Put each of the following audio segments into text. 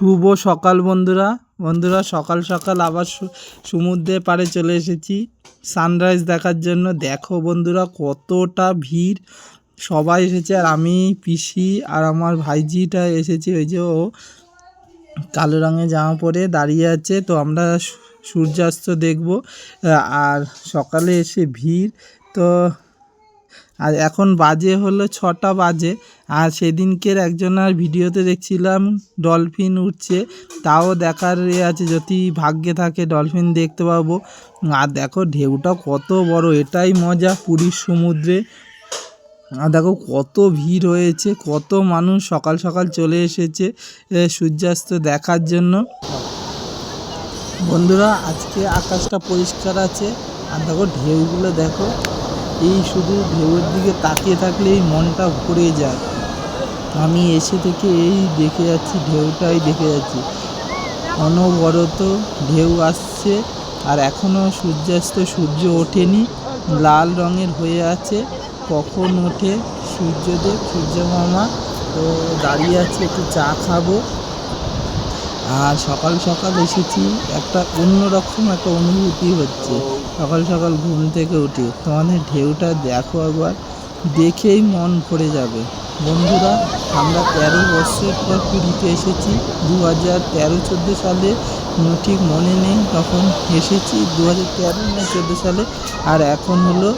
শুভ সকাল বন্ধুরা সকাল সকাল আবার সমুদ্রের পাড়ে চলে এসেছি সানরাইজ দেখার জন্য। দেখো বন্ধুরা কতটা ভিড়, সবাই এসেছে। আর আমি, পিসি আর আমার ভাইজিটা এসেছি। ওই যে ও কালো রঙের জামা পরে দাঁড়িয়ে আছে। তো আমরা সূর্যাস্ত দেখব। আর সকালে এসে ভিড় তো। আর এখন বাজে হলো 6টা বাজে। আর সেদিনকের একজনের ভিডিওতে দেখছিলাম ডলফিন উঠছে, তাও দেখার আছে, যদি ভাগ্যে থাকে ডলফিন দেখতে পাবো। আর দেখো ঢেউটা কত বড়, এটাই মজা পুরীর সমুদ্রে। আর দেখো কত ভিড় হয়েছে, কত মানুষ সকাল সকাল চলে এসেছে সূর্যাস্ত দেখার জন্য। বন্ধুরা আজকে আকাশটা পরিষ্কার আছে। আর দেখো ঢেউগুলো দেখো, এই শুধু ঢেউয়ের দিকে তাকিয়ে থাকলেই মনটা ভরে যায়। আমি এসে থেকে এই দেখে যাচ্ছি, ঢেউটাই দেখে যাচ্ছি। অনবরত ঢেউ আসছে। আর এখনও সূর্যাস্ত, সূর্য ওঠেনি, লাল রঙের হয়ে আছে। কখন ওঠে সূর্যদেব, সূর্য মামা। তো দাঁড়িয়ে আছে, একটু চা খাবো। আর সকাল সকাল এসেছি, একটা অন্যরকম একটা অনুভূতি হচ্ছে সকাল সকাল ঘুম থেকে উঠে। তোমাদের ঢেউটা দেখো একবার, দেখেই মন ভরে যাবে। বন্ধুরা আমরা 13 বছর পর পুরীতে এসেছি। 2013-14 সালে, ঠিক মনে নেই তখন এসেছি, 2013 না 14 সালে। আর এখন হলো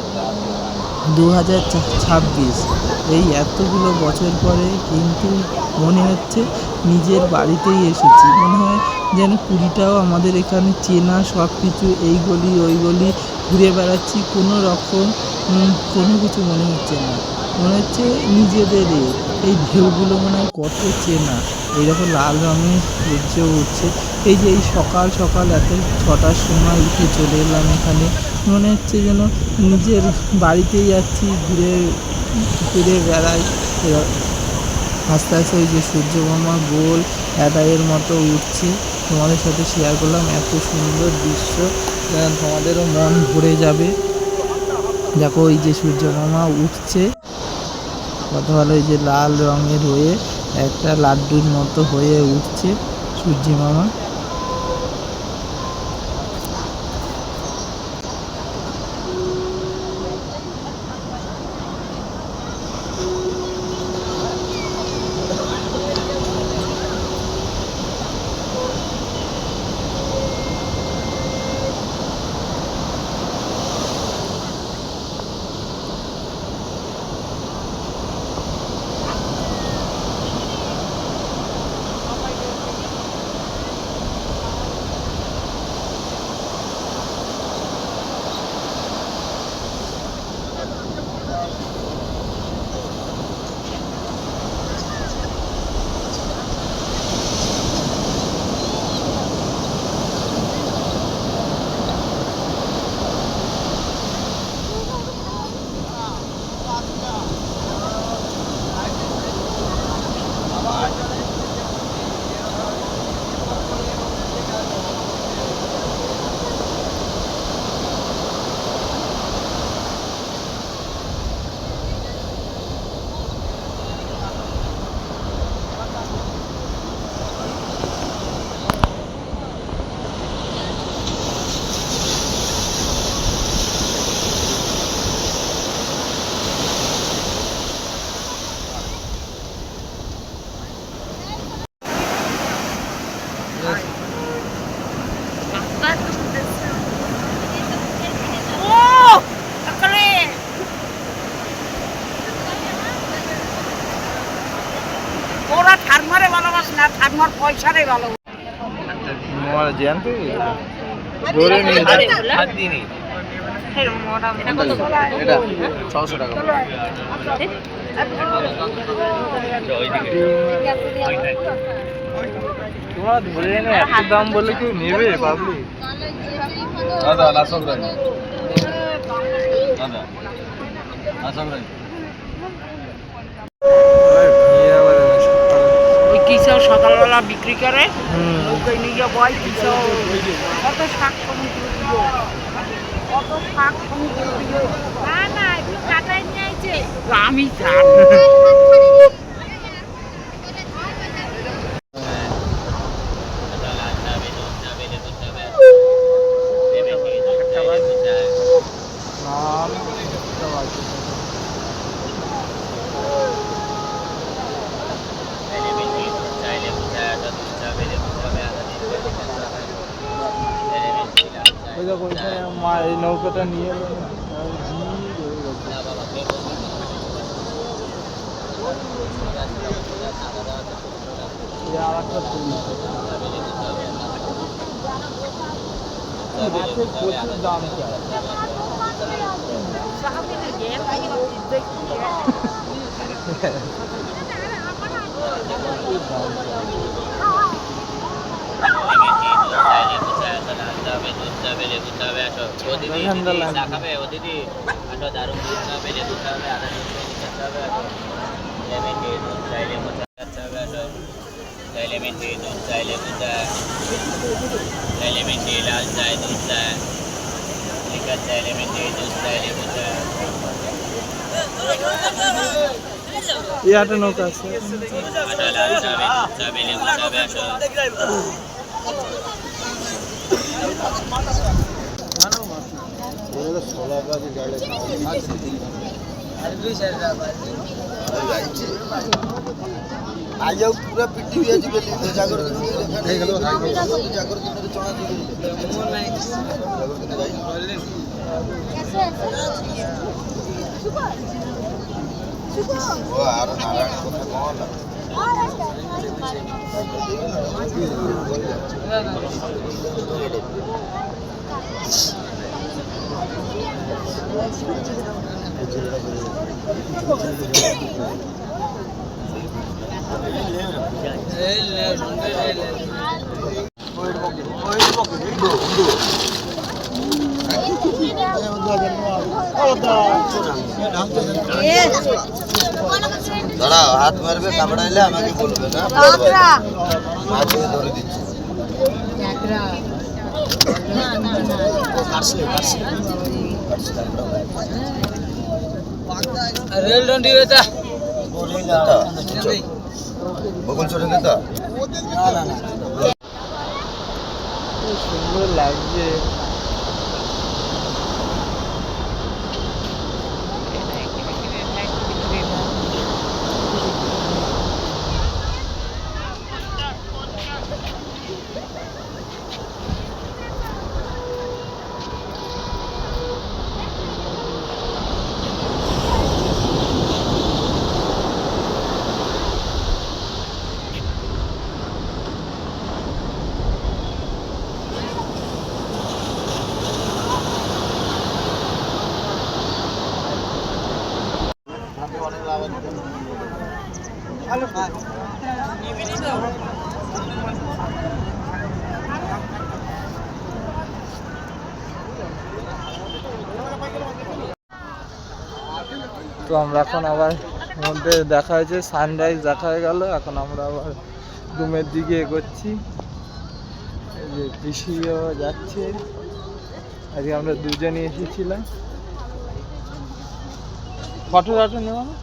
2026। এই এতগুলো বছর পরে কিন্তু মনে হচ্ছে নিজের বাড়িতেই এসেছি। মনে হয় যেন পুরীটাও আমাদের এখানে চেনা, সব কিছু এই গলি ওই গলি ঘুরে বেড়াচ্ছি, কোনো রকম কোনো কিছু মনে হচ্ছে না। মনে হচ্ছে নিজেদেরই। এই ঢেউগুলো মনে হয় কত চেনা। এইরকম লাল রঙের সূর্য উঠছে। এই যে এই সকাল সকাল এত 6টার সময় উঠে চলে এলাম এখানে, মনে হচ্ছে যেন নিজের বাড়িতেই যাচ্ছি, ঘুরে ঘুরে বেড়াই। আস্তে আস্তে ওই যে সূর্য মামা গোল অ্যাডাইয়ের মতো উঠছে, তোমাদের সাথে শেয়ার করলাম। এত সুন্দর দৃশ্য, তোমাদেরও মন ভরে যাবে। দেখো ওই যে সূর্য মামা উঠছে, কত ভালো। এই যে লাল রঙের হয়ে একটা লাড্ডুর মতো হয়ে উঠছে সূর্য মামা। ওরা ঠারমারে ভালোবাসে না, ঠারমার পয়সারে ভালোবাসে। ধরে নিয়ে এটা 600 টাকা। তোমরা ধরে এনে এত দাম বলে কেউ নেবে পাবলি? দাদা আসক রাই, দাদা আসক রাই। ওই কিসব সকালবেলা বিক্রি করে, নৌকায় নিয়ে বয় কিসব, কত শাক সমুদ্র দিল, কত শাক সমুদ্র দিল। না না, এগুলো কাটাই নিয়ে আইছে, আমি জানি। যাক ওইখানে মা এই নৌকাটা নিয়ে এলো না, আর ভিড় হয়ে গেছে। এই আর একটা পুল। মাছের প্রচুর দাম চায়। ঠান্ডা লাগবে। এই একটা নৌকা আছে। आज पूरा पिट्टी भी आज गेली जागर दिन हे गेलो जागर दिन चणा दी मोर नाही जागर दिन जाई ओ आर नारायण কথা কোন দাঁড়াও হাত মারবে কামড়াইলে আমাকে বলবে না মাছ ধরে দিচ্ছি রেল ডন্ডি বেটা বকুল ছোট নেতা সুন্দর লাগছে। তো আমরা এখন আবার মধ্যে দেখা হয়েছে, সানরাইজ দেখা হয়ে গেল। এখন আমরা আবার রুমের দিকে এগোচ্ছি। এই যে পিসিও যাচ্ছে, আজকে আমরা দুজনই এসেছিলাম। ফটো টটো নেওয়া না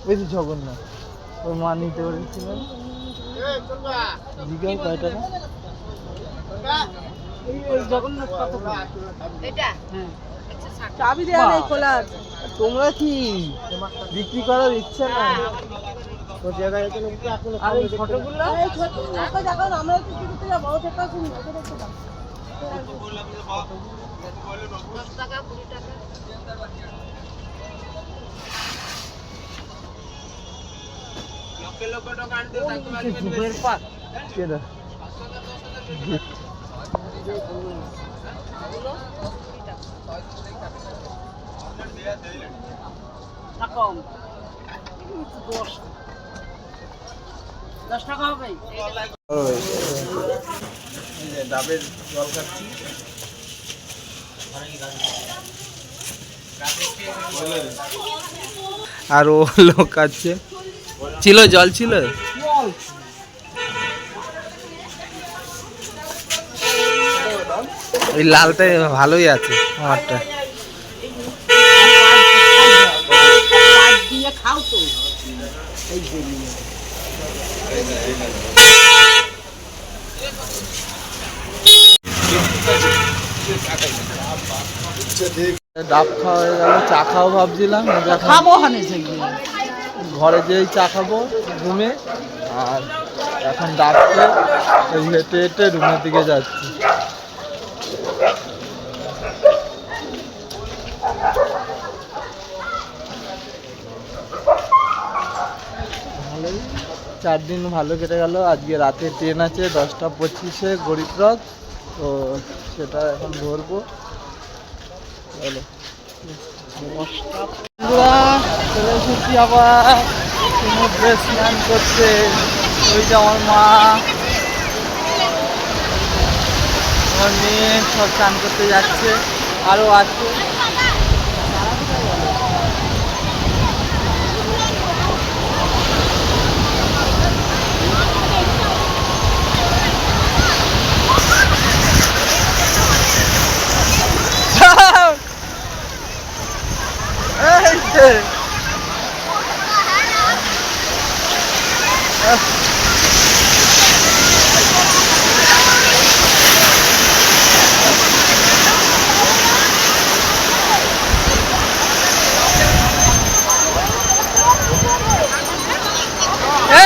বেশি জগন্নাথ ওর মা নিতে পেরেছিলেন। জিজ্ঞাসা কয় টাকা জগন্নাথ কত এটা? হ্যাঁ চাবি দেওয়া নেই, খোলা আছে। তোমরা কি বিক্রি করার ইচ্ছা না? আর এই ছোটগুলো আমরা ডাবের জল খাচ্ছি। আর ও লোক আছে, ছিল জল ছিল। ওই লালটা ভালোই আছে আমারটা। ডাব খাওয়া হয়ে গেল, চা খাওয়া ভাবছিলাম, ঘরে যেই চা খাবো রুমে। আর এখন ডাকছে, ওই হেঁটে হেঁটে রুমের দিকে যাচ্ছি। ভালোই 4 দিন ভালো কেটে গেল। আজকে রাতে ট্রেন আছে 10টা 25-এ গরিবরথ, তো সেটা এখন ধরবো। চলো বন্ধুরা, চলে এসেছি আবার সমুদ্রে স্নান করতে। ওই যে আমার মা, আমার মেয়ে সব স্নান করতে যাচ্ছে, আরও আছে।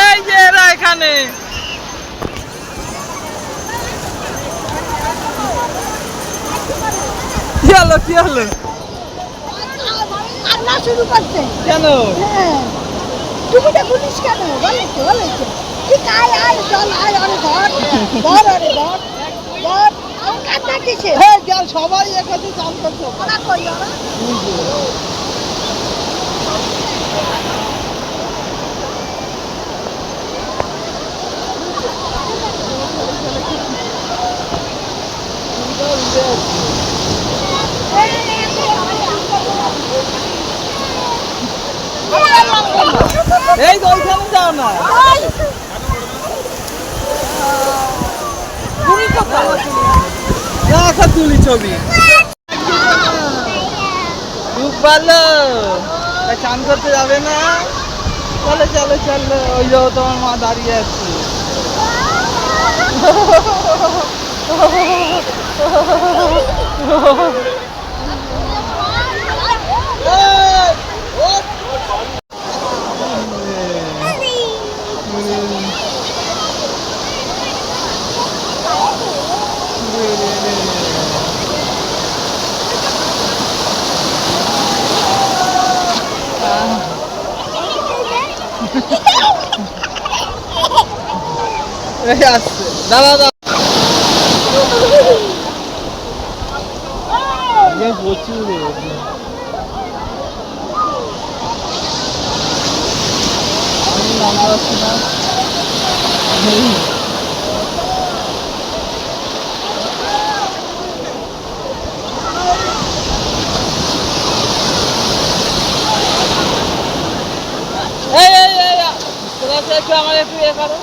এই যে এরা এখানে। কি হলো কি হলো? কান্না শুরু করছে। কেন? হ্যাঁ, টুকুটা পুলিশ কেন বলেছে বলেছে ঠিক আয় আয় চল আয় আরে ধর ধর আরে ধর ধর আমার কান্না কিসে? হ্যাঁ চল, সবাই এখানে চান করছে। ওরা কই ওরা? এই তো ওইখানে যাও না। তুমি কোথায়? রাখা তুলি ছবি। খুব ভালো। চান করতে যাবে না? চলো চলো চলো, ওই যে তোমার মা দাঁড়িয়ে আছে। এই আসছে, দাঁড়া দাঁড়া। প্রচুর আমি নামতে পারছি না। তোরা একটু আমার একটু ইয়ে করো।